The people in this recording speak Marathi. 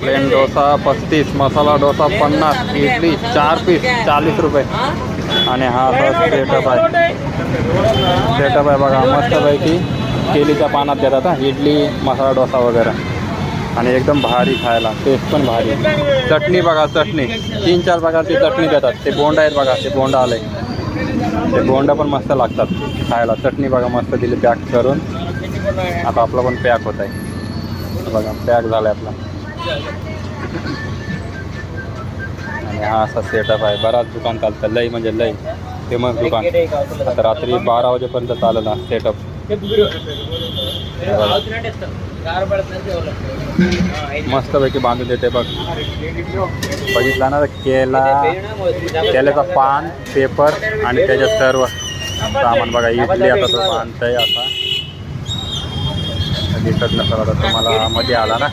प्लेन डोसा 35, मसाला डोसा 50, इडली 4 पीस 40 रुपये. आणि हा असा सेटअप आहे. सेटअप आहे बघा मस्तपैकी. केलीच्या पानात देतात हा इडली मसाला डोसा वगैरे. आणि एकदम भारी खायला, टेस्ट पण भारी. चटणी बघा, चटणी 3-4 प्रकारची चटणी देतात. ते बोंड आहेत बघा, ते बोंड आले. ते बोंड पण मस्त लागतात खायला. चटणी बघा मस्त दिली पॅक करून. आता आपला पण पॅक होत आहे बघा, पॅक झाला आहे आपला. आणि हा असा सेटअप आहे. बराच दुकान चालतं, लई म्हणजे लई फेमस दुकान. आता रात्री 12 वाजेपर्यंत चाललं ना सेटअप. मस्तपैकी बांधून देते बघ. बघितला ना, केल्याचा पान, पेपर आणि त्याच्यात सर्व सामान बघा. इडली आता तो बांधतंय असा दिसत नसला, आता तुम्हाला मध्ये आला ना.